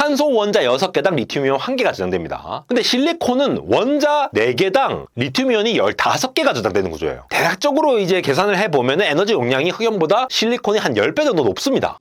탄소 원자 6개당 리튬이온 1개가 저장됩니다. 근데 실리콘은 원자 4개당 리튬이온이 15개가 저장되는 구조예요. 대략적으로 이제 계산을 해보면 에너지 용량이 흑연보다 실리콘이 한 10배 정도 높습니다.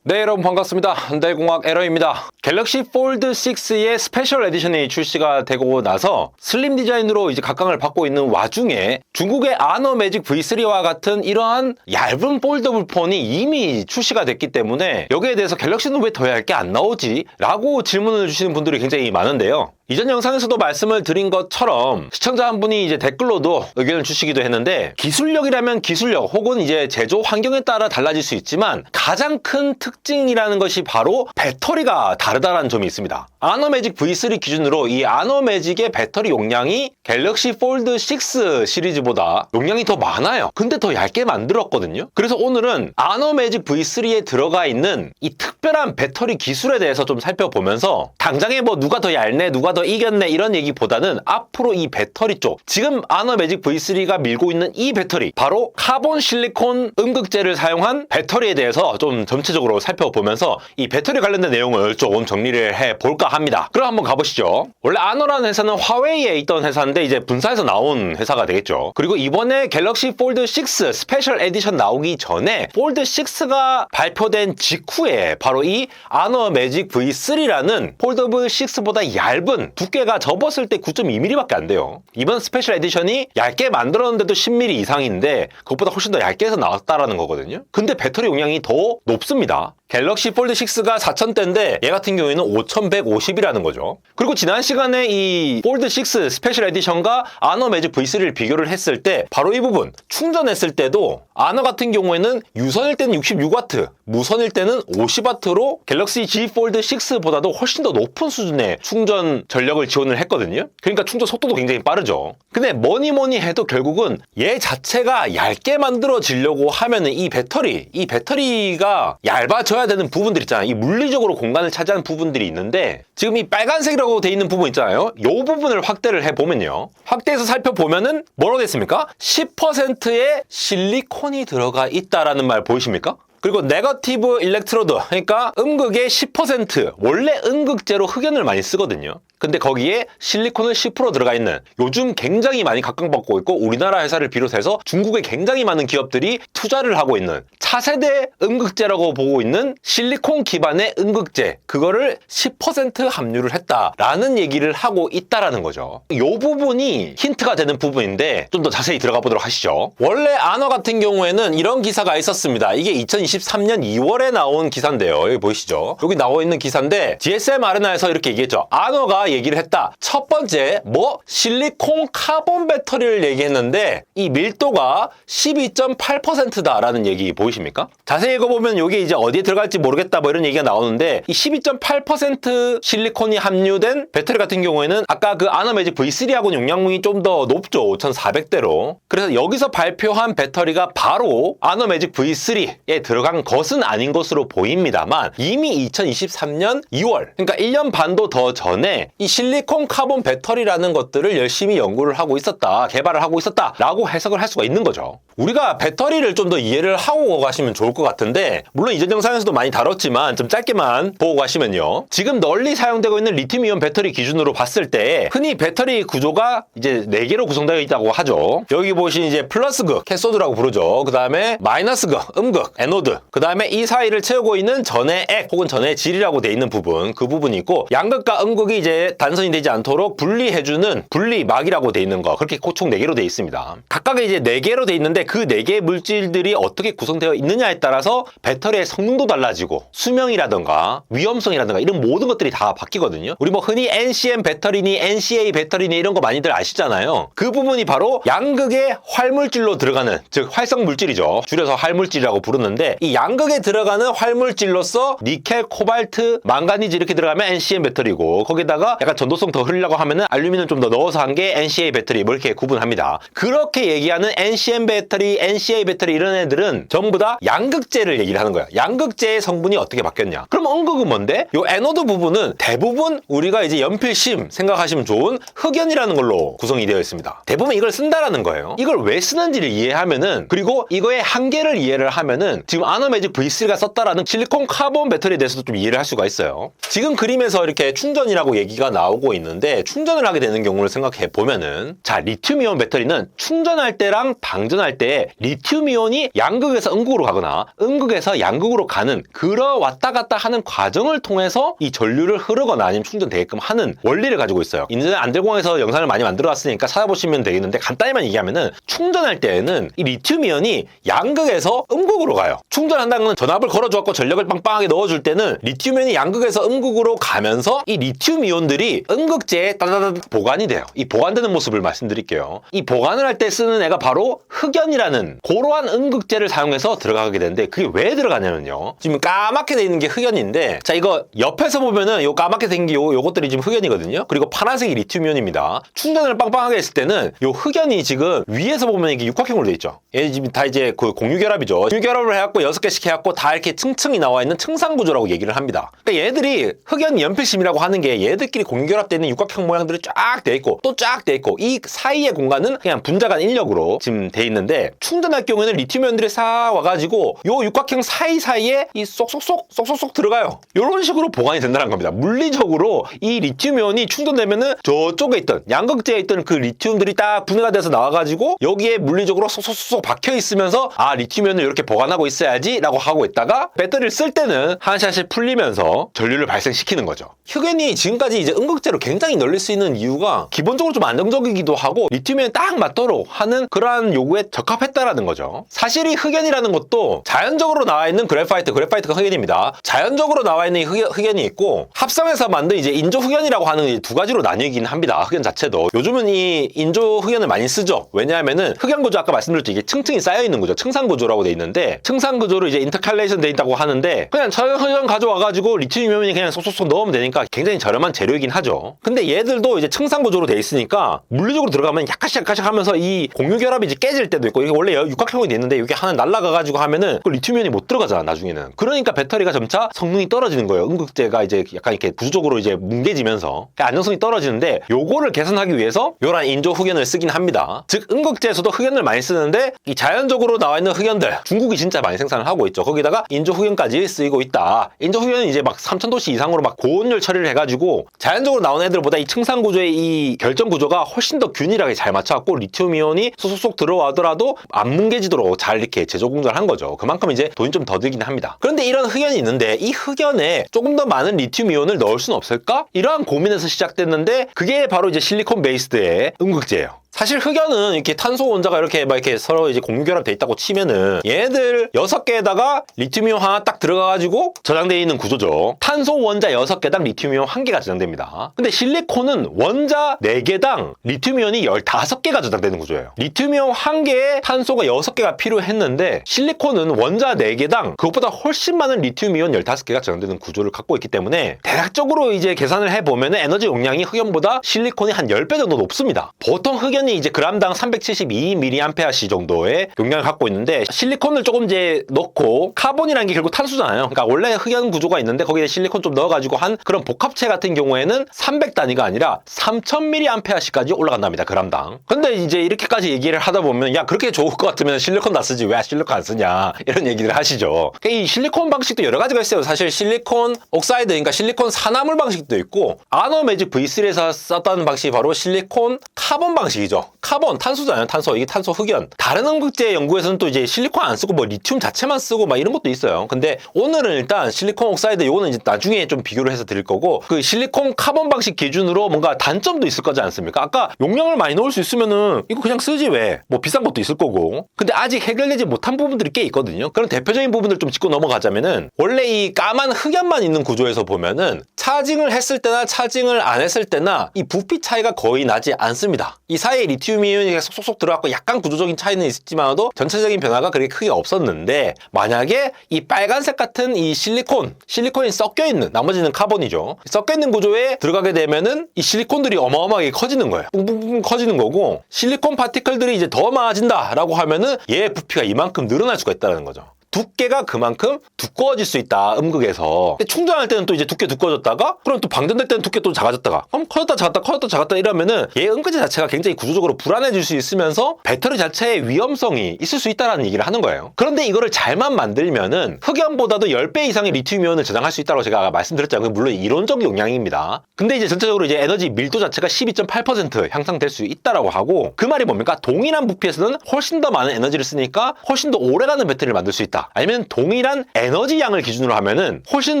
네, 여러분 반갑습니다. 현대공학 에러입니다. 갤럭시 폴드 6의 스페셜 에디션이 출시가 되고 나서 슬림 디자인으로 이제 각광을 받고 있는 와중에 중국의 아너 매직 V3와 같은 이러한 얇은 폴더블 폰이 이미 출시가 됐기 때문에 여기에 대해서 갤럭시는 왜 더 얇게 안 나오지? 라고 질문을 주시는 분들이 굉장히 많은데요. 이전 영상에서도 말씀을 드린 것처럼 시청자 한 분이 이제 댓글로도 의견을 주시기도 했는데, 기술력이라면 기술력 혹은 이제 제조 환경에 따라 달라질 수 있지만 가장 큰 특징이라는 것이 바로 배터리가 다르다는 점이 있습니다. 아너 매직 V3 기준으로 이 아너 매직의 배터리 용량이 갤럭시 폴드 6 시리즈보다 용량이 더 많아요. 근데 더 얇게 만들었거든요. 그래서 오늘은 아너 매직 V3에 들어가 있는 이 특별한 배터리 기술에 대해서 좀 살펴보면서, 당장에 뭐 누가 더 얇네 누가 더 이겼네 이런 얘기보다는 앞으로 이 배터리 쪽, 지금 아너 매직 V3가 밀고 있는 이 배터리, 바로 카본 실리콘 음극재를 사용한 배터리에 대해서 좀 전체적으로 살펴보면서 이 배터리 관련된 내용을 조금 정리를 해볼까 합니다. 그럼 한번 가보시죠. 원래 아너라는 회사는 화웨이에 있던 회사인데 이제 분사해서 나온 회사가 되겠죠. 그리고 이번에 갤럭시 폴드 6 스페셜 에디션 나오기 전에 폴드 6가 발표된 직후에 바로 이 아너 매직 V3라는 폴더블 6보다 얇은, 두께가 접었을 때 9.2mm밖에 안 돼요. 이번 스페셜 에디션이 얇게 만들었는데도 10mm 이상인데 그것보다 훨씬 더 얇게 해서 나왔다라는 거거든요. 근데 배터리 용량이 더 높습니다. 갤럭시 폴드 6가 4000대인데 얘 같은 경우에는 5150이라는 거죠. 그리고 지난 시간에 이 폴드 6 스페셜 에디션과 아너 매직 V3를 비교를 했을 때 바로 이 부분, 충전했을 때도 아너 같은 경우에는 유선일 때는 66W, 무선일 때는 50W로 갤럭시 G 폴드 6보다도 훨씬 더 높은 수준의 충전 전력을 지원을 했거든요. 그러니까 충전 속도도 굉장히 빠르죠. 근데 뭐니 해도 결국은 얘 자체가 얇게 만들어지려고 하면은 이 배터리가 얇아져야 되는 부분들 있잖아요. 이 물리적으로 공간을 차지하는 부분들이 있는데, 지금 이 빨간색이라고 돼 있는 부분 있잖아요. 이 부분을 확대를 해보면요, 확대해서 살펴보면은 뭐라고 됐습니까? 10%의 실리콘이 들어가 있다라는 말 보이십니까? 그리고 네거티브 일렉트로드, 그러니까 음극의 10%, 원래 음극재로 흑연을 많이 쓰거든요. 근데 거기에 실리콘은 10% 들어가 있는, 요즘 굉장히 많이 각광받고 있고 우리나라 회사를 비롯해서 중국의 굉장히 많은 기업들이 투자를 하고 있는 차세대 음극재라고 보고 있는 실리콘 기반의 음극재, 그거를 10% 함유를 했다라는 얘기를 하고 있다라는 거죠. 이 부분이 힌트가 되는 부분인데 좀 더 자세히 들어가 보도록 하시죠. 원래 아너 같은 경우에는 이런 기사가 있었습니다. 이게 2023년 2월에 나온 기사인데요. 여기 보이시죠? 여기 나와 있는 기사인데 GSM 아레나에서 이렇게 얘기했죠. 아너가 얘기를 했다. 첫 번째, 실리콘 카본 배터리를 얘기했는데 이 밀도가 12.8%다라는 얘기 보이십니까? 자세히 읽어보면 이게 이제 어디에 들어갈지 모르겠다 뭐 이런 얘기가 나오는데, 이 12.8% 실리콘이 함유된 배터리 같은 경우에는 아까 그 아너 매직 V3하고는 용량이 좀 더 높죠. 5400대로. 그래서 여기서 발표한 배터리가 바로 아너 매직 V3에 들어간 것은 아닌 것으로 보입니다만, 이미 2023년 2월, 그러니까 1년 반도 더 전에 이 실리콘 카본 배터리라는 것들을 열심히 연구를 하고 있었다, 개발을 하고 있었다 라고 해석을 할 수가 있는 거죠. 우리가 배터리를 좀 더 이해를 하고 가시면 좋을 것 같은데, 물론 이전 영상에서도 많이 다뤘지만 좀 짧게만 보고 가시면요, 지금 널리 사용되고 있는 리튬이온 배터리 기준으로 봤을 때 흔히 배터리 구조가 이제 4개로 구성되어 있다고 하죠. 여기 보신 이제 플러스극, 캐소드라고 부르죠. 그 다음에 마이너스극, 음극, 에노드, 그 다음에 이 사이를 채우고 있는 전해 액 혹은 전해 질이라고 돼 있는 부분, 그 부분이 있고, 양극과 음극이 이제 단선이 되지 않도록 분리해주는 분리막이라고 돼 있는 거, 그렇게 총 4개로 돼 있습니다. 각각의 이제 4개로 돼 있는데 그 4개의 물질들이 어떻게 구성되어 있느냐에 따라서 배터리의 성능도 달라지고 수명이라든가 위험성이라든가 이런 모든 것들이 다 바뀌거든요. 우리 뭐 흔히 NCM 배터리니 NCA 배터리니 이런 거 많이들 아시잖아요. 그 부분이 바로 양극의 활물질로 들어가는, 즉 활성 물질이죠. 줄여서 활물질이라고 부르는데, 이 양극에 들어가는 활물질로서 니켈, 코발트, 망가니즈 이렇게 들어가면 NCM 배터리고, 거기다가 약간 전도성 더 흐리려고 하면은 알루미늄 좀 더 넣어서 한 게 NCA 배터리, 뭐 이렇게 구분합니다. 그렇게 얘기하는 NCM 배터리 배터리, NCA 배터리 이런 애들은 전부 다 양극재를 얘기를 하는 거야. 양극재의 성분이 어떻게 바뀌었냐? 그럼 음극은 뭔데? 요 애노드 부분은 대부분 우리가 이제 연필심 생각하시면 좋은 흑연이라는 걸로 구성이 되어 있습니다. 대부분 이걸 쓴다라는 거예요. 이걸 왜 쓰는지를 이해하면은, 그리고 이거의 한계를 이해를 하면은 지금 아노매직 V3가 썼다라는 실리콘 카본 배터리에 대해서도 좀 이해를 할 수가 있어요. 지금 그림에서 이렇게 충전이라고 얘기가 나오고 있는데, 충전을 하게 되는 경우를 생각해 보면은, 자, 리튬이온 배터리는 충전할 때랑 방전할 때 리튬이온이 양극에서 음극으로 가거나 음극에서 양극으로 가는 그런 왔다 갔다 하는 과정을 통해서 이 전류를 흐르거나 아니면 충전되게끔 하는 원리를 가지고 있어요. 인터넷 안들공항에서 영상을 많이 만들어 왔으니까 찾아보시면 되겠는데, 간단히만 얘기하면은 충전할 때에는 이 리튬이온이 양극에서 음극으로 가요. 충전한다는 건 전압을 걸어주었고 전력을 빵빵하게 넣어줄 때는 리튬이온이 양극에서 음극으로 가면서 이 리튬이온들이 음극재에 따다다닥 보관이 돼요. 이 보관되는 모습을 말씀드릴게요. 이 보관을 할 때 쓰는 애가 바로 흑연이라는 고러한 음극재를 사용해서 들어가게 되는데, 그게 왜 들어가냐면요, 지금 까맣게 돼 있는 게 흑연인데, 자, 이거 옆에서 보면은 요 까맣게 생긴 요것들이 지금 흑연이거든요. 그리고 파란색이 리튬이온입니다. 충전을 빵빵하게 했을 때는 요 흑연이 지금 위에서 보면 이게 육각형으로 돼 있죠. 얘 지금 다 이제 그 공유결합이죠. 공유결합을 해갖고 6개씩 해갖고 다 이렇게 층층이 나와 있는 층상구조라고 얘기를 합니다. 그러니까 얘들이 흑연 연필심이라고 하는 게 얘들끼리 공유결합되어 있는 육각형 모양들이 쫙 돼 있고 또 쫙 돼 있고, 이 사이의 공간은 그냥 분자간 인력으로 지금 돼 있는데, 충전할 경우에는 리튬이온들이 싹 와가지고 요 육각형 사이사이에 이 쏙쏙쏙 들어가요. 이런 식으로 보관이 된다는 겁니다. 물리적으로 이 리튬이온이 충전되면은 저쪽에 있던 양극재에 있던 그 리튬들이 딱 분해가 돼서 나와가지고 여기에 물리적으로 쏙쏙쏙 박혀 있으면서, 아, 리튬이온을 이렇게 보관하고 있어야지 라고 하고 있다가 배터리를 쓸 때는 한 샷씩 풀리면서 전류를 발생시키는 거죠. 흑연이 지금까지 이제 음극재로 굉장히 널릴 수 있는 이유가 기본적으로 좀 안정적이기도 하고 리튬이온에 딱 맞도록 하는 그러한 요구에 적합했다라는 거죠. 사실 이 흑연이라는 것도 자연적으로 나와 있는 그래파이트가 흑연입니다. 자연적으로 나와 있는 이 흑연이 있고, 합성해서 만든 이제 인조 흑연이라고 하는 두 가지로 나뉘긴 합니다. 흑연 자체도 요즘은 이 인조 흑연을 많이 쓰죠. 왜냐하면은 흑연 구조, 아까 말씀드렸죠, 이게 층층이 쌓여 있는 구조, 층상 구조라고 돼 있는데, 층상 구조로 이제 인터칼레이션 돼 있다고 하는데, 그냥 흑연 가져와가지고 리튬이온이 그냥 쏙쏙쏙 넣으면 되니까 굉장히 저렴한 재료이긴 하죠. 근데 얘들도 이제 층상 구조로 돼 있으니까 물리적으로 들어가면 약간씩 하면서 이 공유결합이 이제 깨질 때도 있고, 이게 원래 육각형이 돼 있는데 이게 하나 날아가가지고 하면은 그 리튬이온이 못 들어가잖아 나중에는. 그러니까 배터리가 점차 성능이 떨어지는 거예요. 음극재가 이제 약간 이렇게 구조적으로 이제 뭉개지면서 안정성이 떨어지는데, 요거를 개선하기 위해서 요런 인조 흑연을 쓰긴 합니다. 즉 음극재에서도 흑연을 많이 쓰는데, 이 자연적으로 나와 있는 흑연들 중국이 진짜 많이 생산을 하고 있죠. 거기다가 인조 흑연까지 쓰이고 있다. 인조 흑연은 이제 막 3000도씨 이상으로 막 고온열 처리를 해가지고 자연적으로 나오는 애들보다 이 층상 구조의 이 결정 구조가 훨씬 더 균일하게 잘 맞춰갖고 리튬이온이 쏙쏙 들어와더라도 안 뭉개지도록 잘 이렇게 제조 공정을 한 거죠. 그만큼 이제 돈이 좀 더 들긴 합니다. 그런데 이런 흑연이 있는데, 이 흑연에 조금 더 많은 리튬이온을 넣을 수는 없을까? 이러한 고민에서 시작됐는데, 그게 바로 이제 실리콘 베이스드의 음극재예요. 사실 흑연은 이렇게 탄소 원자가 이렇게 막 이렇게 서로 이제 공유결합돼 있다고 치면은 얘네들 6개에다가 리튬이온 하나 딱 들어가가지고 저장되어 있는 구조죠. 탄소 원자 6개당 리튬이온 1개가 저장됩니다. 근데 실리콘은 원자 4개당 리튬이온이 15개가 저장되는 구조예요. 리튬이온 1개에 탄소가 6개가 필요했는데, 실리콘은 원자 4개당 그것보다 훨씬 많은 리튬이온 15개가 저장되는 구조를 갖고 있기 때문에, 대략적으로 이제 계산을 해보면은 에너지 용량이 흑연보다 실리콘이 한 10배 정도 높습니다. 보통 흑연이 이제 그람당 372mAh 정도의 용량을 갖고 있는데, 실리콘을 조금 이제 넣고, 카본이라는 게 결국 탄소잖아요. 그러니까 원래 흑연 구조가 있는데 거기에 실리콘 좀 넣어가지고 한 그런 복합체 같은 경우에는 300단위가 아니라 3000mAh까지 올라간답니다. 그람당. 근데 이제 이렇게까지 얘기를 하다 보면, 야, 그렇게 좋을 것 같으면 실리콘 다 쓰지 왜 실리콘 안 쓰냐, 이런 얘기를 하시죠. 그러니까 이 실리콘 방식도 여러 가지가 있어요. 사실 실리콘 옥사이드, 그러니까 실리콘 산화물 방식도 있고, 아노매직 V3에서 썼던 방식이 바로 실리콘 카본 방식이죠. 카본, 탄소잖아요. 탄소. 이게 탄소 흑연. 다른 음극재 연구에서는 또 이제 실리콘 안 쓰고 뭐 리튬 자체만 쓰고 막 이런 것도 있어요. 근데 오늘은 일단 실리콘 옥사이드, 요거는 이제 나중에 좀 비교를 해서 드릴 거고, 그 실리콘 카본 방식 기준으로 뭔가 단점도 있을 거지 않습니까? 아까 용량을 많이 넣을 수 있으면은 이거 그냥 쓰지 왜? 뭐 비싼 것도 있을 거고. 근데 아직 해결되지 못한 부분들이 꽤 있거든요. 그런 대표적인 부분들 좀 짚고 넘어가자면은, 원래 이 까만 흑연만 있는 구조에서 보면은 차징을 했을 때나 차징을 안 했을 때나 이 부피 차이가 거의 나지 않습니다. 이 사이 사이에 리튬이온이 쏙쏙 들어갔고 약간 구조적인 차이는 있었지만도 전체적인 변화가 그렇게 크게 없었는데, 만약에 이 빨간색 같은 이 실리콘이 섞여있는, 나머지는 카본이죠, 섞여있는 구조에 들어가게 되면은 이 실리콘들이 어마어마하게 커지는 거예요. 뿡뿡뿡 커지는 거고, 실리콘 파티클들이 이제 더 많아진다 라고 하면은 얘의 부피가 이만큼 늘어날 수가 있다는 거죠. 두께가 그만큼 두꺼워질 수 있다, 음극에서. 근데 충전할 때는 또 이제 두께 두꺼워졌다가, 그럼 또 방전될 때는 두께 또 작아졌다가, 그럼 커졌다 작았다 커졌다 작았다 이러면은 얘 음극재 자체가 굉장히 구조적으로 불안해질 수 있으면서 배터리 자체의 위험성이 있을 수 있다는 얘기를 하는 거예요. 그런데 이거를 잘만 만들면은 흑연보다도 10배 이상의 리튬이온을 저장할 수 있다고 제가 말씀드렸잖아요. 물론 이론적 용량입니다. 근데 이제 전체적으로 이제 에너지 밀도 자체가 12.8% 향상될 수 있다라고 하고, 그 말이 뭡니까? 동일한 부피에서는 훨씬 더 많은 에너지를 쓰니까 훨씬 더 오래가는 배터리를 만들 수 있다. 아니면 동일한 에너지 양을 기준으로 하면은 훨씬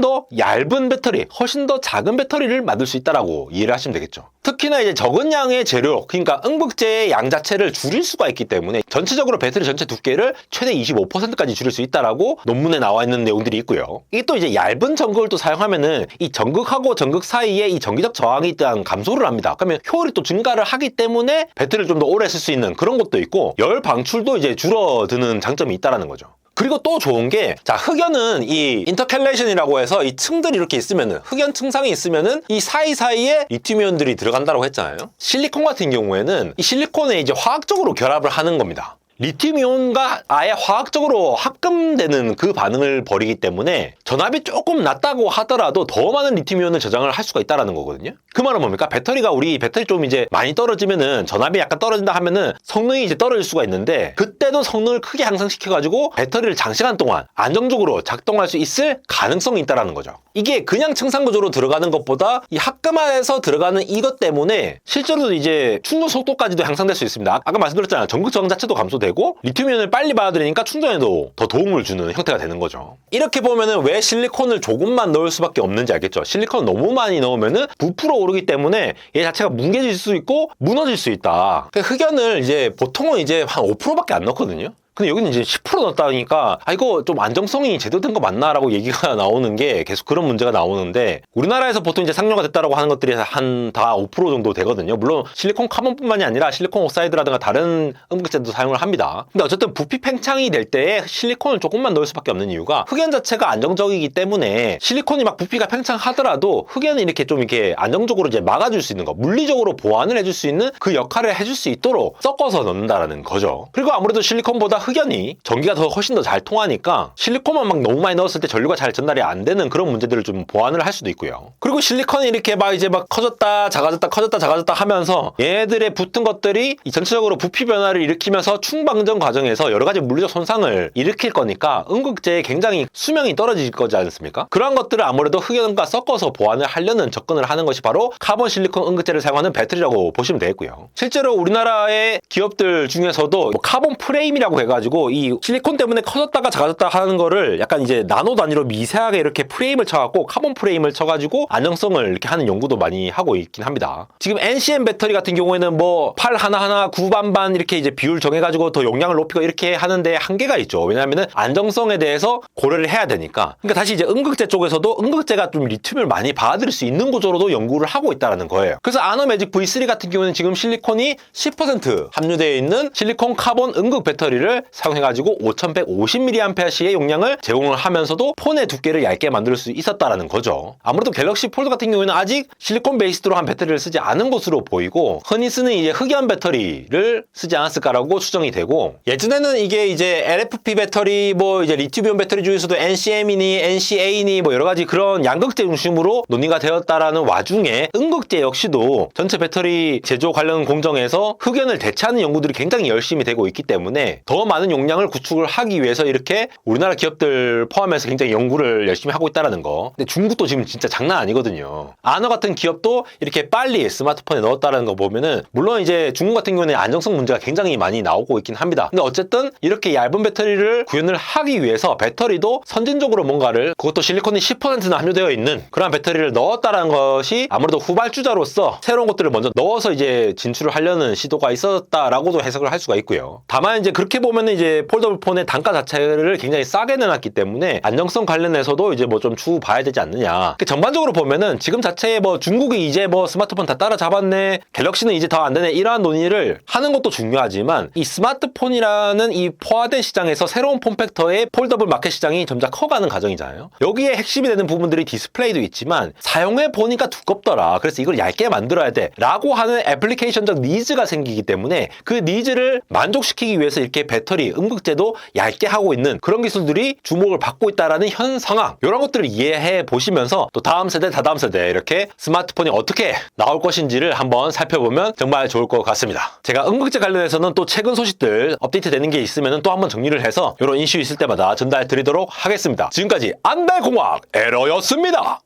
더 얇은 배터리, 훨씬 더 작은 배터리를 만들 수 있다라고 이해를 하시면 되겠죠. 특히나 이제 적은 양의 재료, 그러니까 음극재의 양 자체를 줄일 수가 있기 때문에 전체적으로 배터리 전체 두께를 최대 25%까지 줄일 수 있다라고 논문에 나와 있는 내용들이 있고요. 이게 또 이제 얇은 전극을 또 사용하면은 이 전극하고 전극 사이에 이 전기적 저항이 일단 감소를 합니다. 그러면 효율이 또 증가를 하기 때문에 배터리를 좀 더 오래 쓸 수 있는 그런 것도 있고, 열 방출도 이제 줄어드는 장점이 있다라는 거죠. 그리고 또 좋은 게, 자, 흑연은 이 인터캘레이션이라고 해서 이 층들이 이렇게 있으면은, 흑연 층상이 있으면은 이 사이사이에 리튬이온들이 들어간다고 했잖아요. 실리콘 같은 경우에는 이 실리콘에 이제 화학적으로 결합을 하는 겁니다. 리튬이온과 아예 화학적으로 합금되는 그 반응을 벌이기 때문에 전압이 조금 낮다고 하더라도 더 많은 리튬이온을 저장을 할 수가 있다는 거거든요. 그 말은 뭡니까? 우리 배터리 좀 이제 많이 떨어지면은, 전압이 약간 떨어진다 하면은 성능이 이제 떨어질 수가 있는데, 그때도 성능을 크게 향상시켜가지고 배터리를 장시간 동안 안정적으로 작동할 수 있을 가능성이 있다는 거죠. 이게 그냥 층상구조로 들어가는 것보다 이 합금화해서 들어가는 이것 때문에 실제로도 이제 충전 속도까지도 향상될 수 있습니다. 아까 말씀드렸잖아요. 전극 저항 자체도 감소되고 리튬이온을 빨리 받아들이니까 충전에도 더 도움을 주는 형태가 되는 거죠. 이렇게 보면은 왜 실리콘을 조금만 넣을 수밖에 없는지 알겠죠? 실리콘을 너무 많이 넣으면은 부풀어 오르기 때문에 얘 자체가 뭉개질 수 있고 무너질 수 있다. 흑연을 이제 보통은 이제 한 5%밖에 안 넣거든요. 근데 여기는 이제 10% 넣었다니까, 이거 좀 안정성이 제대로 된 거 맞나라고 얘기가 나오는 게, 계속 그런 문제가 나오는데, 우리나라에서 보통 이제 상용화 됐다라고 하는 것들이 한 다 5% 정도 되거든요. 물론 실리콘 카본뿐만이 아니라 실리콘 옥사이드라든가 다른 음극재도 사용을 합니다. 근데 어쨌든 부피 팽창이 될 때에 실리콘을 조금만 넣을 수밖에 없는 이유가, 흑연 자체가 안정적이기 때문에 실리콘이 막 부피가 팽창하더라도 흑연은 이렇게 좀 이렇게 안정적으로 이제 막아줄 수 있는 거, 물리적으로 보완을 해줄 수 있는 그 역할을 해줄 수 있도록 섞어서 넣는다라는 거죠. 그리고 아무래도 실리콘보다 흑연이 전기가 훨씬 더 잘 통하니까 실리콘만 막 너무 많이 넣었을 때 전류가 잘 전달이 안 되는 그런 문제들을 좀 보완을 할 수도 있고요. 그리고 실리콘이 이렇게 막 이제 막 커졌다 작아졌다 커졌다 작아졌다 하면서 얘네들의 붙은 것들이 이 전체적으로 부피 변화를 일으키면서 충방전 과정에서 여러 가지 물리적 손상을 일으킬 거니까 음극재의 굉장히 수명이 떨어질 거지 않습니까? 그런 것들을 아무래도 흑연과 섞어서 보완을 하려는 접근을 하는 것이 바로 카본 실리콘 음극재를 사용하는 배터리라고 보시면 되겠고요. 실제로 우리나라의 기업들 중에서도 뭐 카본 프레임이라고 해가지고 이 실리콘 때문에 커졌다가 작아졌다 하는 거를 약간 이제 나노 단위로 미세하게 이렇게 프레임을 쳐갖고 카본 프레임을 쳐가지고 안정성을 이렇게 하는 연구도 많이 하고 있긴 합니다. 지금 NCM 배터리 같은 경우에는 뭐 8 하나하나 9 반반 이렇게 이제 비율 정해가지고 더 용량을 높이고 이렇게 하는데 한계가 있죠. 왜냐하면은 안정성에 대해서 고려를 해야 되니까. 그러니까 다시 이제 음극재 쪽에서도 음극재가 좀 리튬을 많이 받아들일 수 있는 구조로도 연구를 하고 있다는 거예요. 그래서 아너매직 V3 같은 경우는 지금 실리콘이 10% 함유되어 있는 실리콘 카본 음극 배터리를 사용해가지고 5150mAh의 용량을 제공을 하면서도 폰의 두께를 얇게 만들 수 있었다는 거죠. 아무래도 갤럭시 폴드 같은 경우에는 아직 실리콘 베이스로 한 배터리를 쓰지 않은 것으로 보이고, 흔히 쓰는 이제 흑연 배터리를 쓰지 않았을까라고 추정이 되고, 예전에는 이게 이제 LFP 배터리, 뭐 이제 리튬이온 배터리 중에서도 NCM이니 NCA니 뭐 여러 가지 그런 양극재 중심으로 논의가 되었다라는 와중에 음극재 역시도 전체 배터리 제조 관련 공정에서 흑연을 대체하는 연구들이 굉장히 열심히 되고 있기 때문에 더 많은 용량을 구축을 하기 위해서 이렇게 우리나라 기업들 포함해서 굉장히 연구를 열심히 하고 있다는 거. 근데 중국도 지금 진짜 장난 아니거든요. 아너 같은 기업도 이렇게 빨리 스마트폰에 넣었다는 거 보면은, 물론 이제 중국 같은 경우는 안정성 문제가 굉장히 많이 나오고 있긴 합니다. 근데 어쨌든 이렇게 얇은 배터리를 구현을 하기 위해서 배터리도 선진적으로 뭔가를, 그것도 실리콘이 10%나 함유되어 있는 그런 배터리를 넣었다는 것이 아무래도 후발주자로서 새로운 것들을 먼저 넣어서 이제 진출을 하려는 시도가 있었다라고도 해석을 할 수가 있고요. 다만 이제 그렇게 보면 보면은 이제 폴더블 폰의 단가 자체를 굉장히 싸게 내놨기 때문에 안정성 관련해서도 이제 뭐 좀 추후 봐야 되지 않느냐. 전반적으로 보면은 지금 자체에 뭐 중국이 이제 뭐 스마트폰 다 따라잡았네, 갤럭시는 이제 더 안 되네, 이러한 논의를 하는 것도 중요하지만 이 스마트폰이라는 이 포화된 시장에서 새로운 폼팩터의 폴더블 마켓 시장이 점차 커가는 과정이잖아요. 여기에 핵심이 되는 부분들이 디스플레이도 있지만 사용해 보니까 두껍더라, 그래서 이걸 얇게 만들어야 돼 라고 하는 애플리케이션적 니즈가 생기기 때문에 그 니즈를 만족시키기 위해서 이렇게 배터리, 음극재도 얇게 하고 있는 그런 기술들이 주목을 받고 있다라는 현 상황, 이런 것들을 이해해 보시면서 또 다음 세대, 다다음 세대 이렇게 스마트폰이 어떻게 나올 것인지를 한번 살펴보면 정말 좋을 것 같습니다. 제가 음극재 관련해서는 또 최근 소식들 업데이트 되는 게 있으면 또 한번 정리를 해서 이런 이슈 있을 때마다 전달 드리도록 하겠습니다. 지금까지 안달공학 에러였습니다.